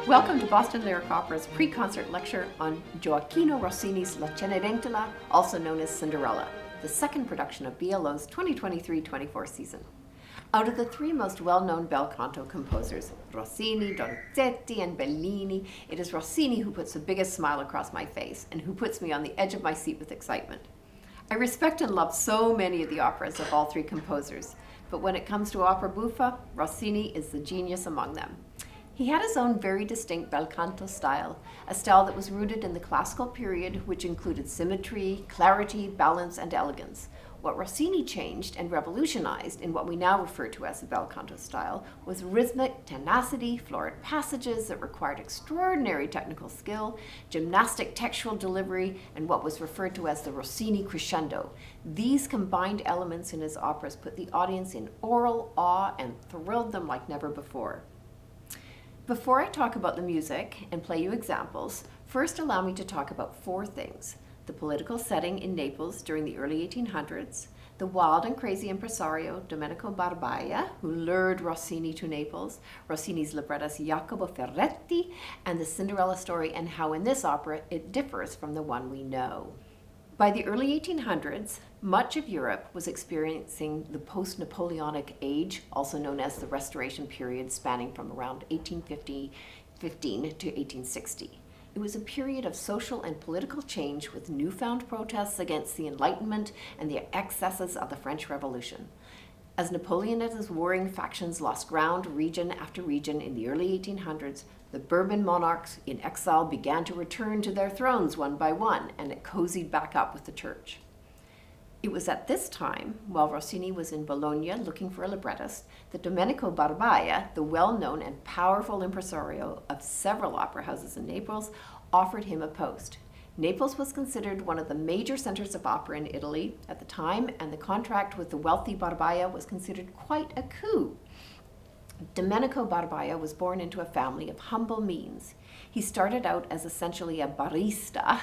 Welcome to Boston Lyric Opera's pre-concert lecture on Gioacchino Rossini's La Cenerentola, also known as Cinderella, the second production of BLO's 2023-24 season. Out of the three most well-known bel canto composers, Rossini, Donizetti, and Bellini, it is Rossini who puts the biggest smile across my face and who puts me on the edge of my seat with excitement. I respect and love so many of the operas of all three composers, but when it comes to opera buffa, Rossini is the genius among them. He had his own very distinct bel canto style, a style that was rooted in the classical period, which included symmetry, clarity, balance, and elegance. What Rossini changed and revolutionized in what we now refer to as the bel canto style was rhythmic tenacity, florid passages that required extraordinary technical skill, gymnastic textual delivery, and what was referred to as the Rossini crescendo. These combined elements in his operas put the audience in oral awe and thrilled them like never before. Before I talk about the music and play you examples, first allow me to talk about four things: the political setting in Naples during the early 1800s, the wild and crazy impresario Domenico Barbaia, who lured Rossini to Naples, Rossini's librettist Jacopo Ferretti, and the Cinderella story and how in this opera it differs from the one we know. By the early 1800s, much of Europe was experiencing the post-Napoleonic age, also known as the Restoration period, spanning from around 1815 to 1860. It was a period of social and political change with newfound protests against the Enlightenment and the excesses of the French Revolution. As Napoleon and his warring factions lost ground region after region in the early 1800s, the Bourbon monarchs in exile began to return to their thrones one by one, and it cozied back up with the church. It was at this time, while Rossini was in Bologna looking for a librettist, that Domenico Barbaia, the well-known and powerful impresario of several opera houses in Naples, offered him a post. Naples was considered one of the major centers of opera in Italy at the time, and the contract with the wealthy Barbaia was considered quite a coup. Domenico Barbaia was born into a family of humble means. He started out as essentially a barista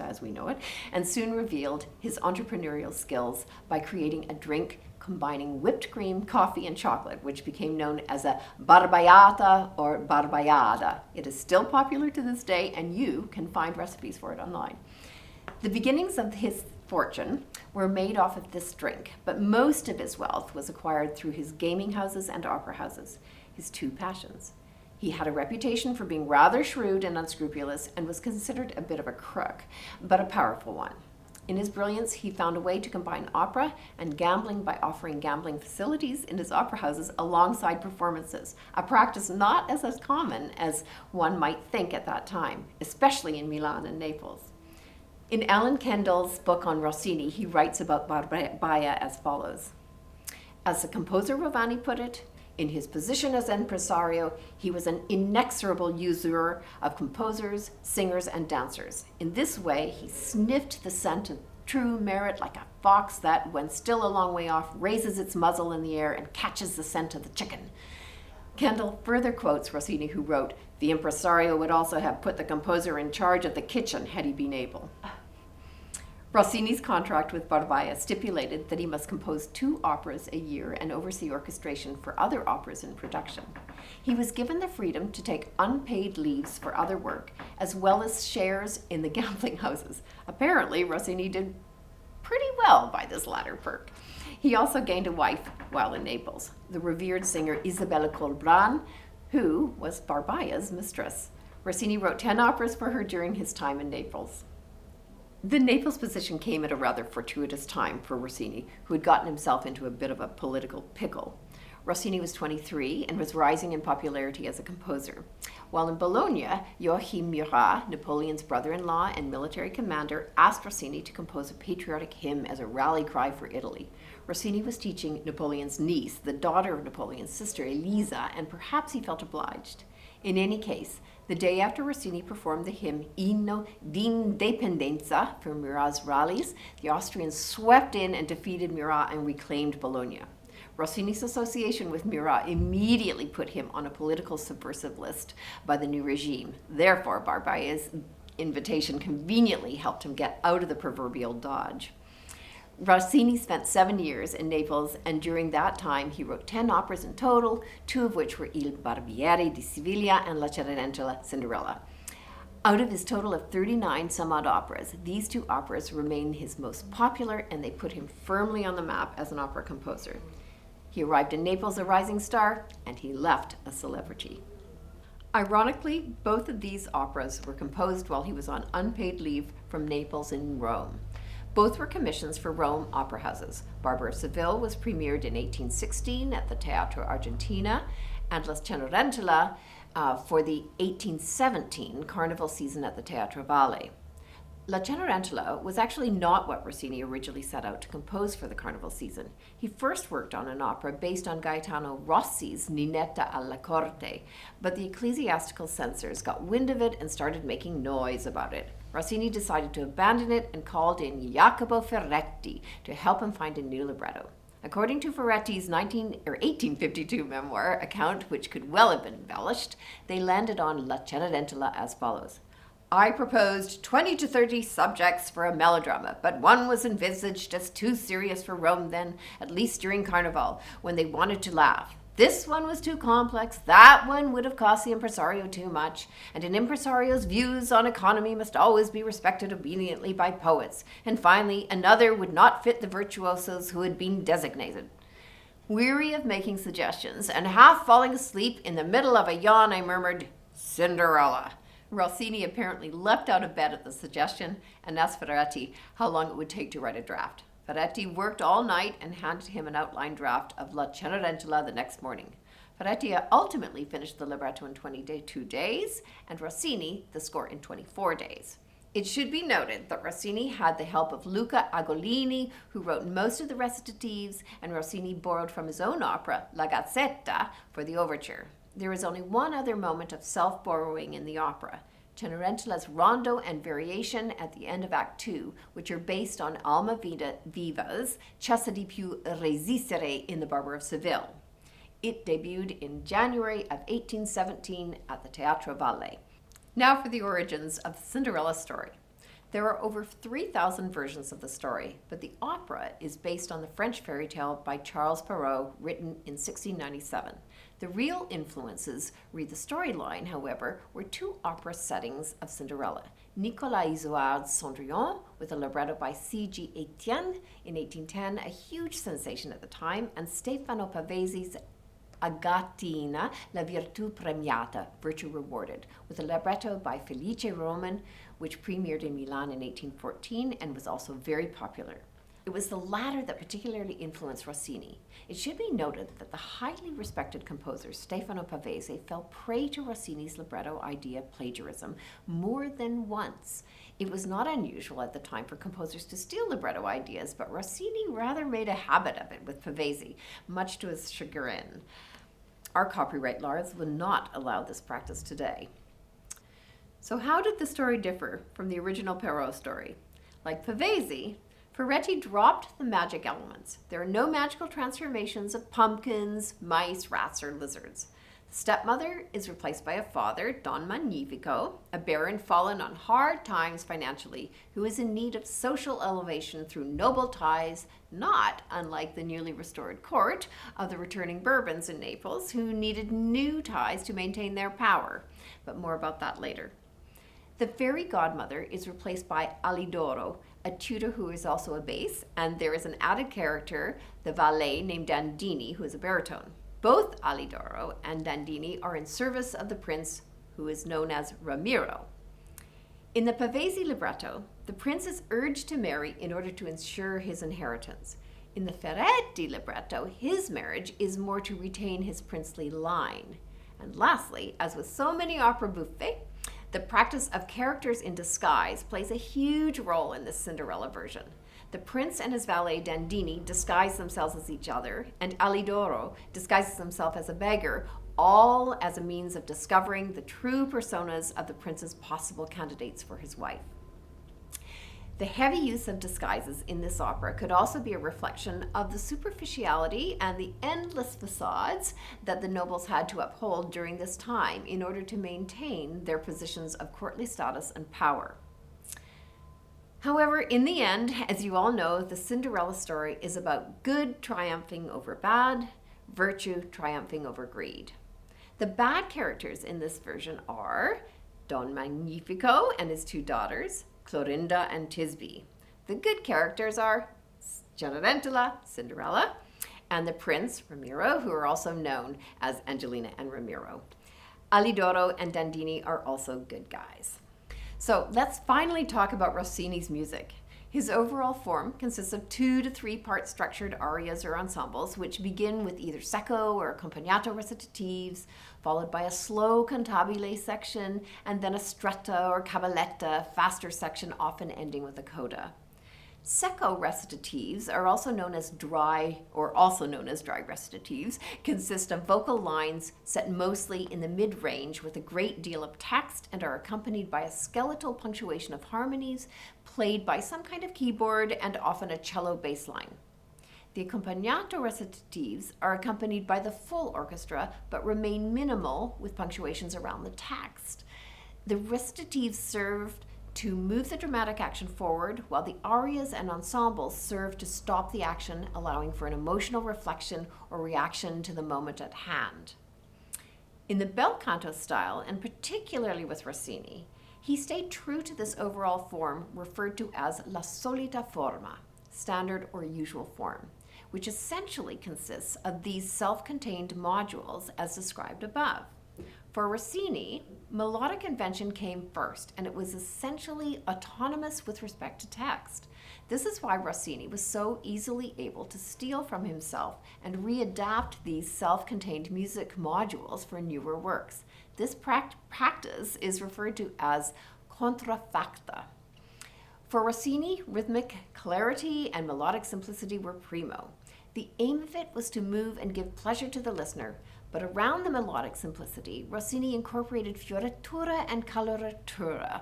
as we know it, and soon revealed his entrepreneurial skills by creating a drink combining whipped cream, coffee, and chocolate, which became known as a barbaiata or barbaiada. It is still popular to this day, and you can find recipes for it online. The beginnings of his fortune were made off of this drink, but most of his wealth was acquired through his gaming houses and opera houses, his two passions. He had a reputation for being rather shrewd and unscrupulous and was considered a bit of a crook, but a powerful one. In his brilliance, he found a way to combine opera and gambling by offering gambling facilities in his opera houses alongside performances, a practice not as common as one might think at that time, especially in Milan and Naples. In Alan Kendall's book on Rossini, he writes about Barbaia as follows. As the composer Rovani put it, in his position as impresario, he was an inexorable usurer of composers, singers, and dancers. In this way, he sniffed the scent of true merit like a fox that, when still a long way off, raises its muzzle in the air and catches the scent of the chicken. Kendall further quotes Rossini, who wrote, "The impresario would also have put the composer in charge of the kitchen had he been able." Rossini's contract with Barbaia stipulated that he must compose 2 operas a year and oversee orchestration for other operas in production. He was given the freedom to take unpaid leaves for other work, as well as shares in the gambling houses. Apparently, Rossini did pretty well by this latter perk. He also gained a wife while in Naples, the revered singer Isabella Colbran, who was Barbaia's mistress. Rossini wrote 10 operas for her during his time in Naples. The Naples position came at a rather fortuitous time for Rossini, who had gotten himself into a bit of a political pickle. Rossini was 23 and was rising in popularity as a composer. While in Bologna, Joachim Murat, Napoleon's brother-in-law and military commander, asked Rossini to compose a patriotic hymn as a rally cry for Italy. Rossini was teaching Napoleon's niece, the daughter of Napoleon's sister, Elisa, and perhaps he felt obliged. In any case, the day after Rossini performed the hymn Inno d'Indipendenza for Murat's rallies, the Austrians swept in and defeated Murat and reclaimed Bologna. Rossini's association with Murat immediately put him on a political subversive list by the new regime. Therefore, Barbaia's invitation conveniently helped him get out of the proverbial dodge. Rossini spent 7 years in Naples, and during that time he wrote 10 operas in total, 2 of which were Il Barbiere di Siviglia and La Cenerentola, Cinderella. Out of his total of 39 some-odd operas, these 2 operas remain his most popular, and they put him firmly on the map as an opera composer. He arrived in Naples a rising star, and he left a celebrity. Ironically, both of these operas were composed while he was on unpaid leave from Naples in Rome. Both were commissions for Rome opera houses. Barber of Seville was premiered in 1816 at the Teatro Argentina, and La Cenerentola for the 1817 carnival season at the Teatro Valle. La Cenerentola was actually not what Rossini originally set out to compose for the carnival season. He first worked on an opera based on Gaetano Rossi's Ninetta alla Corte, but the ecclesiastical censors got wind of it and started making noise about it. Rossini decided to abandon it and called in Jacopo Ferretti to help him find a new libretto. According to Ferretti's 1852 memoir account, which could well have been embellished, they landed on La Cenerentola as follows. I proposed 20 to 30 subjects for a melodrama, but one was envisaged as too serious for Rome then, at least during Carnival, when they wanted to laugh. This one was too complex, that one would have cost the impresario too much, and an impresario's views on economy must always be respected obediently by poets, and finally, another would not fit the virtuosos who had been designated. Weary of making suggestions, and half falling asleep in the middle of a yawn, I murmured, Cinderella. Rossini apparently leapt out of bed at the suggestion and asked Ferretti how long it would take to write a draft. Ferretti worked all night and handed him an outline draft of La Cenerentola the next morning. Ferretti ultimately finished the libretto in 22 days, and Rossini the score in 24 days. It should be noted that Rossini had the help of Luca Agolini, who wrote most of the recitatives, and Rossini borrowed from his own opera, La Gazzetta, for the overture. There is only one other moment of self-borrowing in the opera, Cenerentola's rondo and variation at the end of Act 2, which are based on Alma Viva's Cessa di più resistere in the Barber of Seville. It debuted in January of 1817 at the Teatro Valle. Now for the origins of the Cinderella story. There are over 3,000 versions of the story, but the opera is based on the French fairy tale by Charles Perrault, written in 1697. The real influences, read the storyline, however, were 2 opera settings of Cinderella. Nicolas Isoard's Cendrillon, with a libretto by C.G. Etienne in 1810, a huge sensation at the time, and Stefano Pavesi's Agatina, La Virtù Premiata, Virtue Rewarded, with a libretto by Felice Roman, which premiered in Milan in 1814 and was also very popular. It was the latter that particularly influenced Rossini. It should be noted that the highly respected composer Stefano Pavese fell prey to Rossini's libretto idea plagiarism more than once. It was not unusual at the time for composers to steal libretto ideas, but Rossini rather made a habit of it with Pavese, much to his chagrin. Our copyright laws would not allow this practice today. So how did the story differ from the original Perrault story? Like Pavese, Ferretti dropped the magic elements. There are no magical transformations of pumpkins, mice, rats, or lizards. The stepmother is replaced by a father, Don Magnifico, a baron fallen on hard times financially, who is in need of social elevation through noble ties, not unlike the newly restored court of the returning Bourbons in Naples, who needed new ties to maintain their power. But more about that later. The fairy godmother is replaced by Alidoro, a tutor who is also a bass, and there is an added character, the valet named Dandini, who is a baritone. Both Alidoro and Dandini are in service of the prince, who is known as Ramiro. In the Pavese libretto, the prince is urged to marry in order to ensure his inheritance. In the Ferretti libretto, his marriage is more to retain his princely line. And lastly, as with so many opera buffe, the practice of characters in disguise plays a huge role in this Cinderella version. The prince and his valet Dandini disguise themselves as each other, and Alidoro disguises himself as a beggar, all as a means of discovering the true personas of the prince's possible candidates for his wife. The heavy use of disguises in this opera could also be a reflection of the superficiality and the endless facades that the nobles had to uphold during this time in order to maintain their positions of courtly status and power. However, in the end, as you all know, the Cinderella story is about good triumphing over bad, virtue triumphing over greed. The bad characters in this version are Don Magnifico and his two daughters, Clorinda and Tisbe. The good characters are Cenerentola, Cinderella, and the Prince Ramiro, who are also known as Angelina and Ramiro. Alidoro and Dandini are also good guys. So let's finally talk about Rossini's music. His overall form consists of 2 to 3 part structured arias or ensembles, which begin with either secco or accompagnato recitatives, followed by a slow cantabile section, and then a stretta or cabaletta, faster section, often ending with a coda. Secco recitatives are also known as dry recitatives, consist of vocal lines set mostly in the mid-range with a great deal of text and are accompanied by a skeletal punctuation of harmonies played by some kind of keyboard and often a cello bass line. The accompagnato recitatives are accompanied by the full orchestra but remain minimal with punctuations around the text. The recitatives served to move the dramatic action forward, while the arias and ensembles serve to stop the action, allowing for an emotional reflection or reaction to the moment at hand. In the bel canto style, and particularly with Rossini, he stayed true to this overall form referred to as la solita forma, standard or usual form, which essentially consists of these self-contained modules as described above. For Rossini, melodic invention came first, and it was essentially autonomous with respect to text. This is why Rossini was so easily able to steal from himself and readapt these self-contained music modules for newer works. This practice is referred to as contrafacta. For Rossini, rhythmic clarity and melodic simplicity were primo. The aim of it was to move and give pleasure to the listener, but around the melodic simplicity, Rossini incorporated fioritura and coloratura,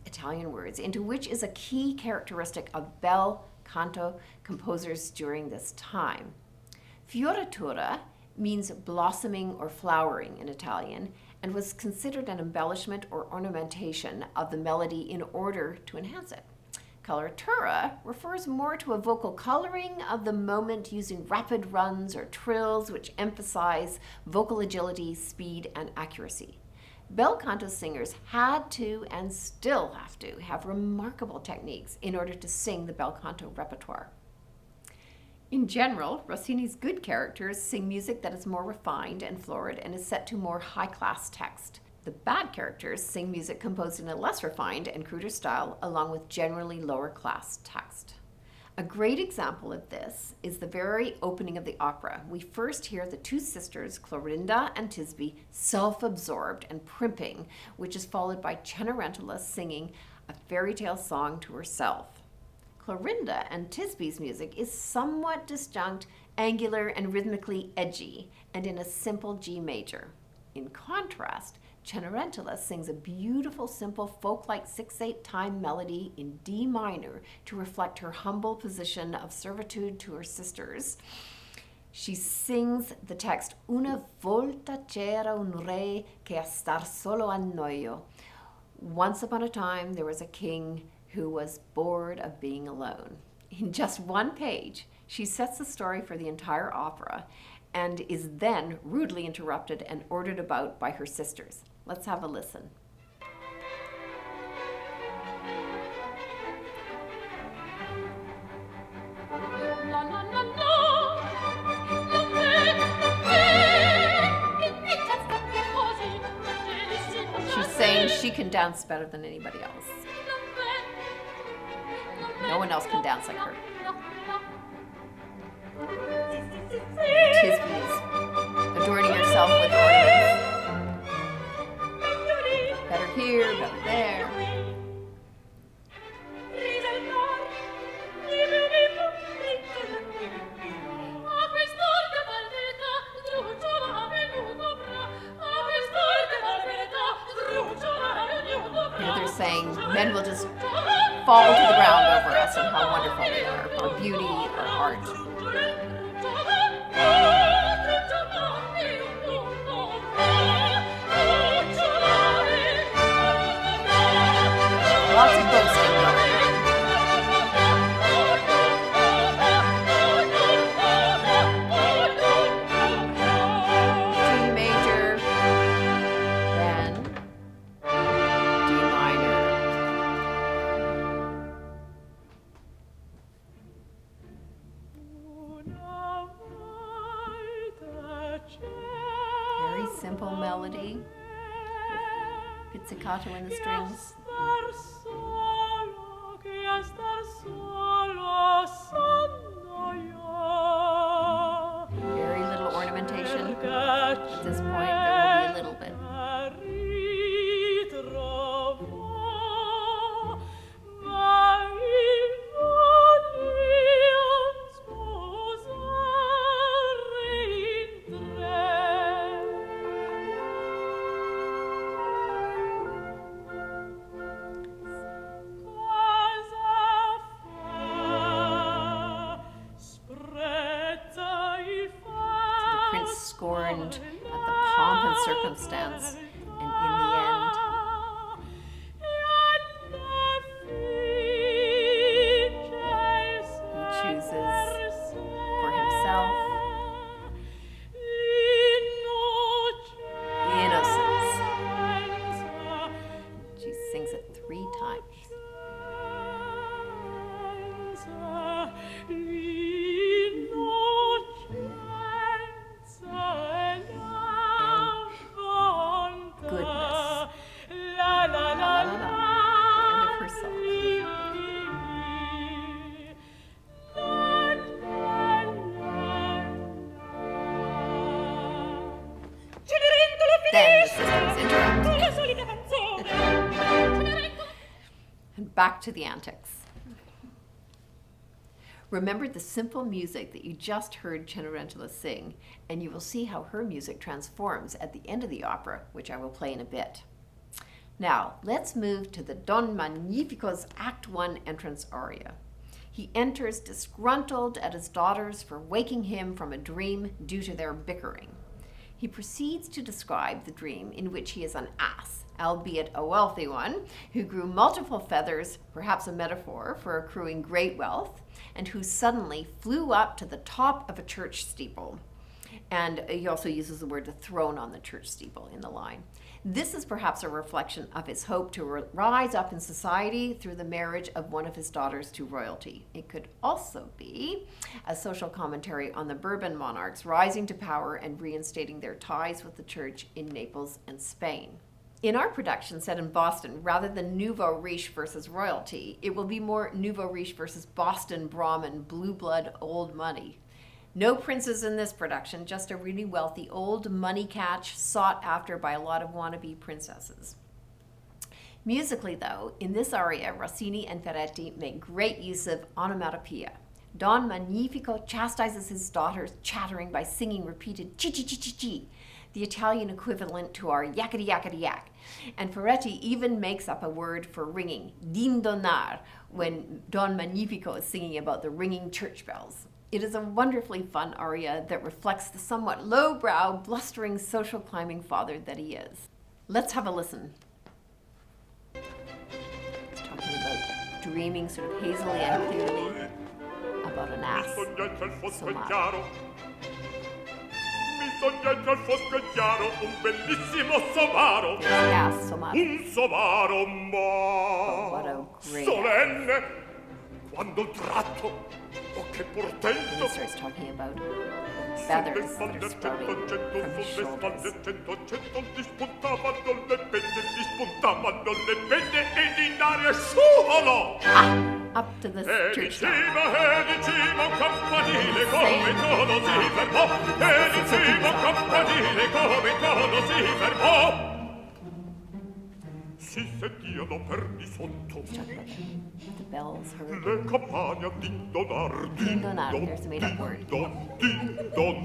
Italian words, into which is a key characteristic of bel canto composers during this time. Fioritura means blossoming or flowering in Italian, and was considered an embellishment or ornamentation of the melody in order to enhance it. Coloratura refers more to a vocal coloring of the moment using rapid runs or trills which emphasize vocal agility, speed, and accuracy. Bel canto singers had to and still have to have remarkable techniques in order to sing the bel canto repertoire. In general, Rossini's good characters sing music that is more refined and florid and is set to more high-class text. The bad characters sing music composed in a less refined and cruder style, along with generally lower class text. A great example of this is the very opening of the opera. We first hear the two sisters, Clorinda and Tisbe, self-absorbed and primping, which is followed by Cenerentola singing a fairy tale song to herself. Clorinda and Tisbe's music is somewhat disjunct, angular, and rhythmically edgy, and in a simple G major. In contrast, Cenerentola sings a beautiful, simple, folk-like 6/8 time melody in D minor to reflect her humble position of servitude to her sisters. She sings the text, Una volta c'era un re che a star solo annoio. Once upon a time, there was a king who was bored of being alone. In just one page, she sets the story for the entire opera and is then rudely interrupted and ordered about by her sisters. Let's have a listen. She's saying she can dance better than anybody else. No one else can dance like her. Tisbe's adorning herself with ornaments. Better here, better there. Here they're saying men will just fall to the ground over us and how wonderful we are, our beauty, our art. Lots of boasting going on. simple melody with pizzicato in the strings. Very little ornamentation. At this point, there will be a little bit. Scorned at the pomp and circumstance, and in the end, he chooses for himself innocence. She sings it 3 times. Then the sisters interrupt. And back to the antics. Remember the simple music that you just heard Cenerentola sing, and you will see how her music transforms at the end of the opera, which I will play in a bit. Now, let's move to the Don Magnifico's Act 1 entrance aria. He enters disgruntled at his daughters for waking him from a dream due to their bickering. He proceeds to describe the dream in which he is an ass, albeit a wealthy one, who grew multiple feathers, perhaps a metaphor for accruing great wealth, and who suddenly flew up to the top of a church steeple. And he also uses the word the throne on the church steeple in the line. This is perhaps a reflection of his hope to rise up in society through the marriage of one of his daughters to royalty. It could also be a social commentary on the Bourbon monarchs rising to power and reinstating their ties with the church in Naples and Spain. In our production set in Boston, rather than nouveau riche versus royalty, it will be more nouveau riche versus Boston Brahmin, blue blood, old money. No princes in this production, just a really wealthy old money catch sought after by a lot of wannabe princesses. Musically, though, in this aria, Rossini and Ferretti make great use of onomatopoeia. Don Magnifico chastises his daughters, chattering by singing repeated chi-chi-chi-chi-chi, the Italian equivalent to our yakety-yakety-yak. And Ferretti even makes up a word for ringing, dindonar, when Don Magnifico is singing about the ringing church bells. It is a wonderfully fun aria that reflects the somewhat lowbrow, blustering, social climbing father that he is. Let's have a listen. It's talking about dreaming sort of hazily and clearly about an ass. Somaro. Mi sognette al fosco e chiaro un bellissimo somaro. Yes, somaro. Un somaro Oh, what a great solenne quando il tratto oh che portento He starts talking about feathers that are sprouting from his shoulders. Dispuntavano le penne ed in aria scivolò. Up to this church top. E diceva un campanile come todo si fermò. E diceva un campanile come todo si fermò. Si sentivano per di sotto The bells heard. le campane dindonar, Dindonar, there's a made-up word. Dindon.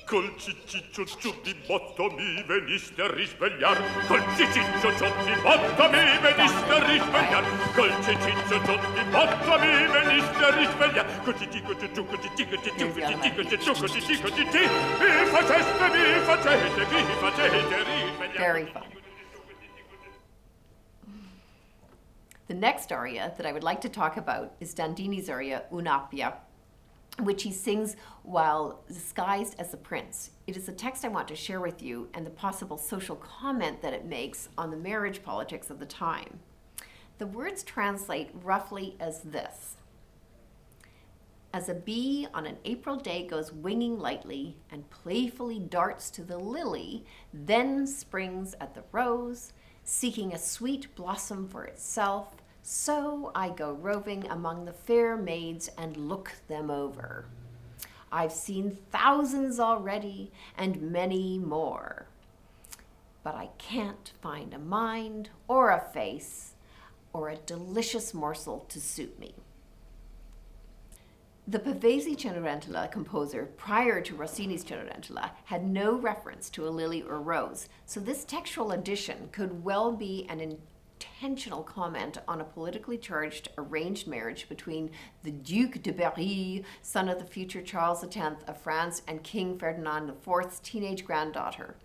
Col ciciccio giù di botto mi veniste a risvegliar. Col ciciccio giù di botto mi veniste a risvegliar. Col ciciccio giù di botto mi veniste a risvegliar. Col ciciccio giù, col ciciccio giù, col ciciccio giù, col ciciccio giù, mi faceste risvegliar. Very fun. The next aria that I would like to talk about is Dandini's aria Un'Appia, which he sings while disguised as a prince. It is a text I want to share with you and the possible social comment that it makes on the marriage politics of the time. The words translate roughly as this: As a bee on an April day goes winging lightly and playfully darts to the lily, then springs at the rose, seeking a sweet blossom for itself, so I go roving among the fair maids and look them over. I've seen thousands already and many more, but I can't find a mind or a face or a delicious morsel to suit me. The Pavese Cenerentola composer, prior to Rossini's Cenerentola, had no reference to a lily or rose, so this textual addition could well be an intentional comment on a politically charged arranged marriage between the Duc de Berry, son of the future Charles X of France, and King Ferdinand IV's teenage granddaughter.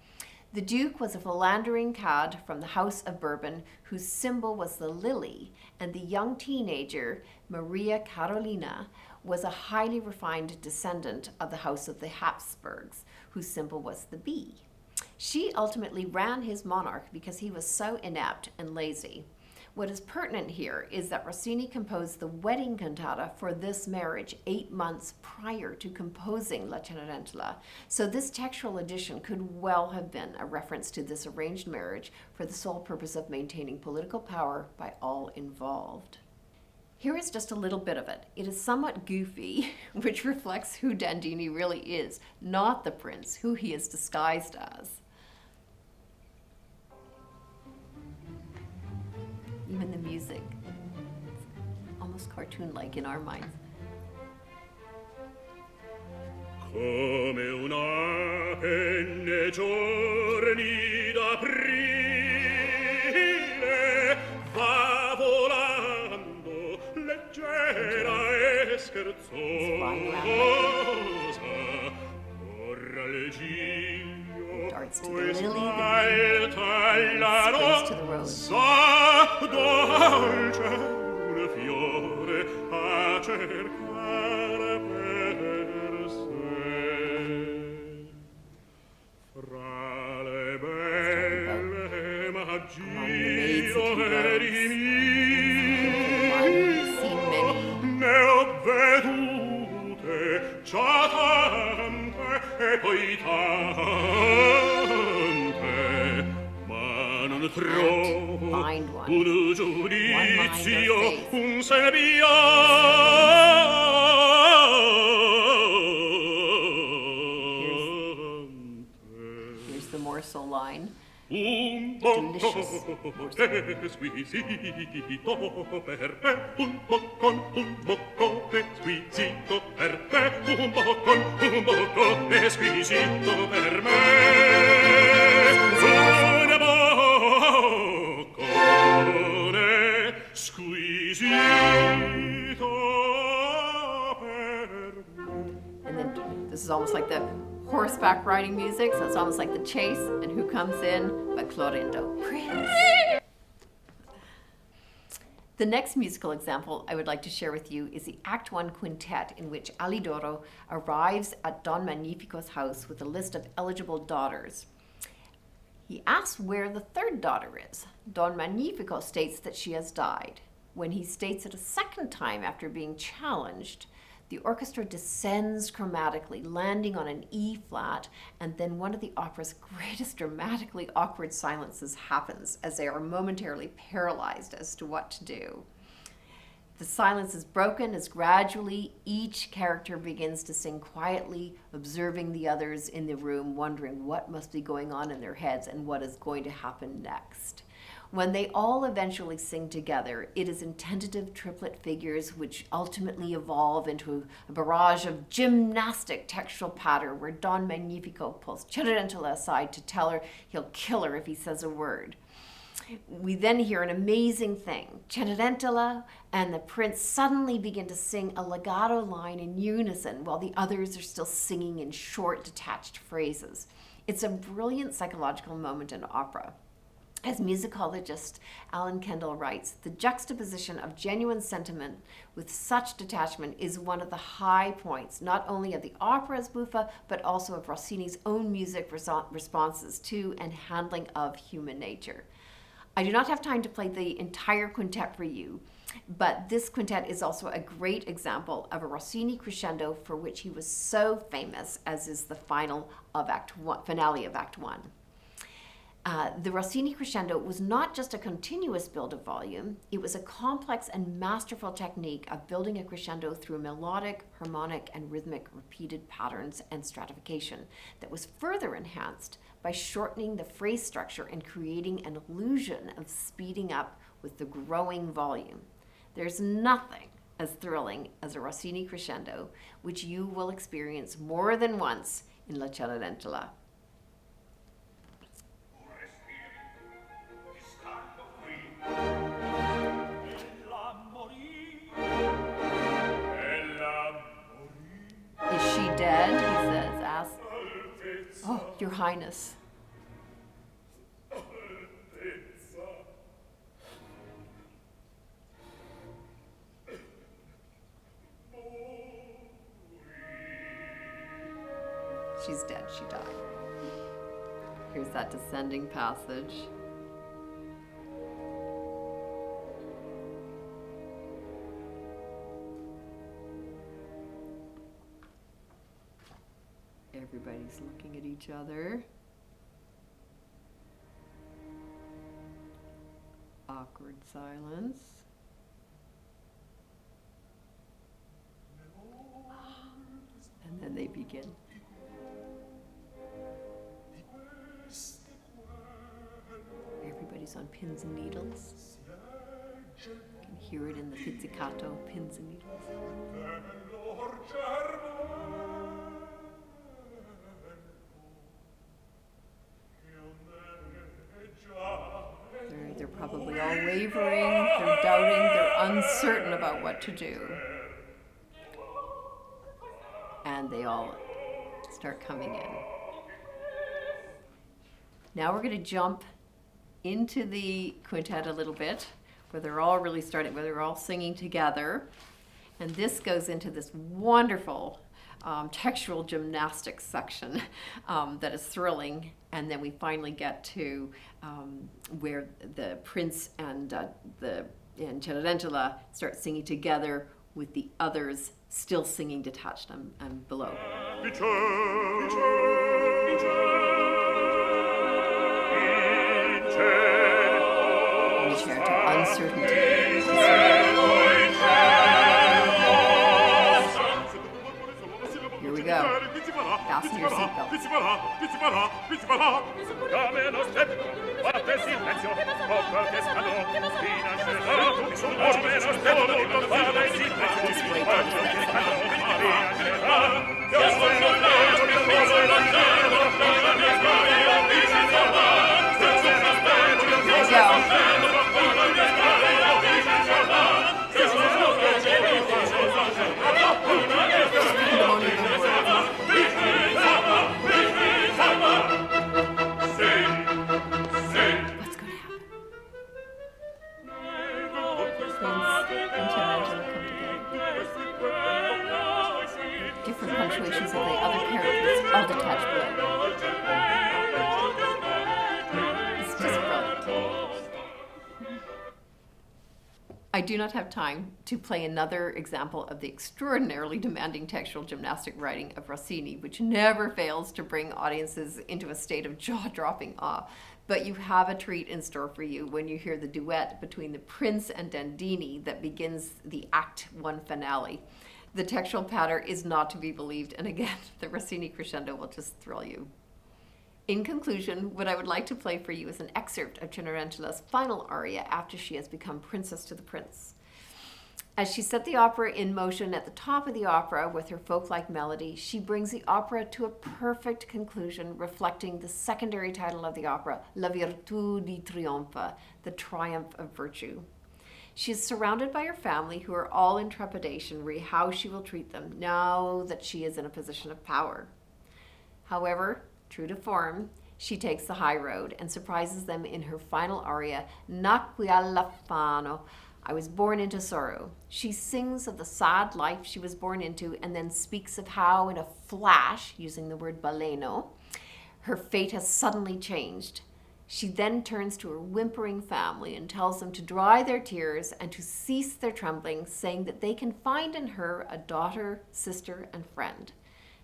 The Duke was a philandering cad from the House of Bourbon whose symbol was the lily, and the young teenager, Maria Carolina, was a highly refined descendant of the House of the Habsburgs, whose symbol was the bee. She ultimately ran his monarch because he was so inept and lazy. What is pertinent here is that Rossini composed the wedding cantata for this marriage 8 months prior to composing La Cenerentola, so this textual addition could well have been a reference to this arranged marriage for the sole purpose of maintaining political power by all involved. Here is just a little bit of it. It is somewhat goofy, which reflects who Dandini really is, not the prince, who he is disguised as. Even the music, it's almost cartoon-like in our minds. Come una penne giorni d'aprile va volando leggera e scherzosa ora il giglio Darts to the lily, salta la springs to the rose. dolce un fiore a cercare per sé fra le belle magie ne ho vedute già tante e poi tante, ma non trovo un giudizio, un sembiante. Here's the morsel line. Un bocco squisito per me, un bocco squisito per me, un bocco squisito per me, un boccone squisito per me. And then this is almost like the horseback riding music, so it's almost like the chase, and who comes in but Clorindo, Prince. The next musical example I would like to share with you is the Act 1 quintet, in which Alidoro arrives at Don Magnifico's house with a list of eligible daughters. He asks where the third daughter is. Don Magnifico states that she has died. When he states it a second time after being challenged, the orchestra descends chromatically, landing on an E flat, and then one of the opera's greatest dramatically awkward silences happens as they are momentarily paralyzed as to what to do. The silence is broken as gradually each character begins to sing quietly, observing the others in the room, wondering what must be going on in their heads and what is going to happen next. When they all eventually sing together, it is in tentative triplet figures which ultimately evolve into a barrage of gymnastic textual patter where Don Magnifico pulls Cenerentola aside to tell her he'll kill her if he says a word. We then hear an amazing thing. Cenerentola and the prince suddenly begin to sing a legato line in unison while the others are still singing in short, detached phrases. It's a brilliant psychological moment in opera. As musicologist Alan Kendall writes, the juxtaposition of genuine sentiment with such detachment is one of the high points, not only of the opera's buffa, but also of Rossini's own music responses to and handling of human nature. I do not have time to play the entire quintet for you, But this quintet is also a great example of a Rossini crescendo for which he was so famous, as is the finale of Act 1. The Rossini crescendo was not just a continuous build of volume, it was a complex and masterful technique of building a crescendo through melodic, harmonic, and rhythmic repeated patterns and stratification that was further enhanced by shortening the phrase structure and creating an illusion of speeding up with the growing volume. There's nothing as thrilling as a Rossini crescendo, which you will experience more than once in La Cenerentola. Is she dead? He says, ask. Oh, Your Highness. She's dead, she died. Here's that descending passage. Everybody's looking at each other. Awkward silence. And then they begin. Everybody's on pins and needles. You can hear it in the pizzicato, pins and needles. They're probably all wavering, they're doubting, they're uncertain about what to do. And they all start coming in. Now we're going to jump into the quintet a little bit, where they're all really starting, where they're all singing together. And this goes into this wonderful textual gymnastics section that is thrilling. And then we finally get to where the prince and Cenerentola start singing together with the others still singing detached and below. To uncertainty. Here we go. Fasten your seatbelt. Different punctuations of the other characters all detached below. It's just brilliant. I do not have time to play another example of the extraordinarily demanding textual gymnastic writing of Rossini, which never fails to bring audiences into a state of jaw-dropping awe. But you have a treat in store for you when you hear the duet between the prince and Dandini that begins the Act 1 finale. The textual patter is not to be believed, and again, the Rossini crescendo will just thrill you. In conclusion, what I would like to play for you is an excerpt of Cenerentola's final aria after she has become princess to the prince. As she set the opera in motion at the top of the opera with her folk-like melody, she brings the opera to a perfect conclusion, reflecting the secondary title of the opera, La Virtù di Trionfa, the triumph of virtue. She is surrounded by her family, who are all in trepidation re how she will treat them now that she is in a position of power. However, true to form, she takes the high road and surprises them in her final aria, Nacqui all'affanno, I was born into sorrow. She sings of the sad life she was born into and then speaks of how, in a flash, using the word baleno, her fate has suddenly changed. She then turns to her whimpering family and tells them to dry their tears and to cease their trembling, saying that they can find in her a daughter, sister, and friend.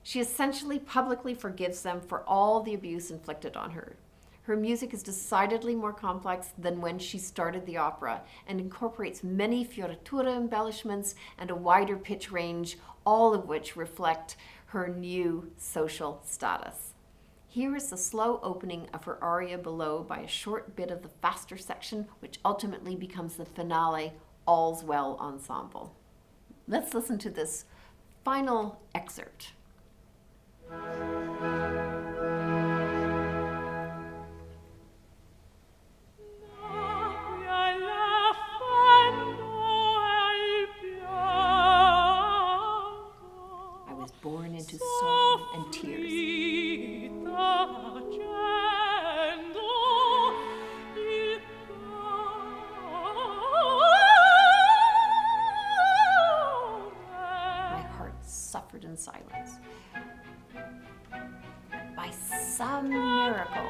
She essentially publicly forgives them for all the abuse inflicted on her. Her music is decidedly more complex than when she started the opera and incorporates many fioritura embellishments and a wider pitch range, all of which reflect her new social status. Here is the slow opening of her aria below by a short bit of the faster section, which ultimately becomes the finale, All's Well Ensemble. Let's listen to this final excerpt. I was born into sorrow and tears. In silence. By some miracle,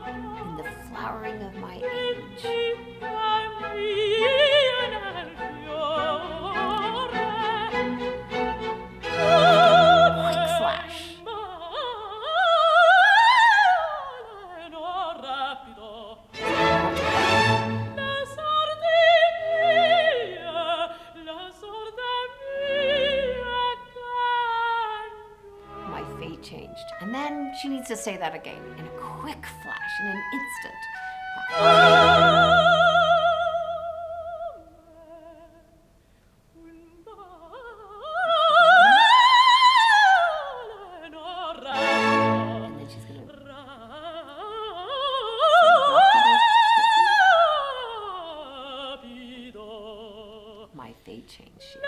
in the flowering of my age, quick flash. Changed. And then she needs to say that again in a quick flash, in an instant. And then she's going to my fate changed. She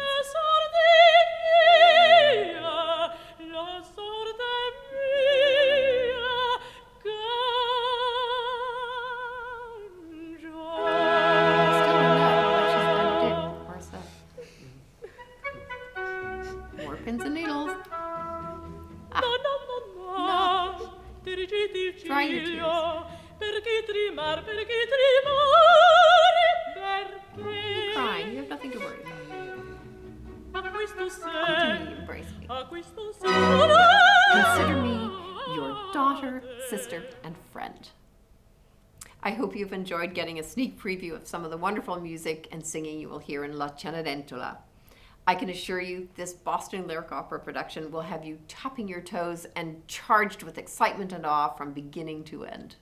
pins and needles. Dry your tears. You're crying. You have nothing to worry about. Come to me, embrace me. Consider me your daughter, sister, and friend. I hope you've enjoyed getting a sneak preview of some of the wonderful music and singing you will hear in La Cenerentola. I can assure you this Boston Lyric Opera production will have you tapping your toes and charged with excitement and awe from beginning to end.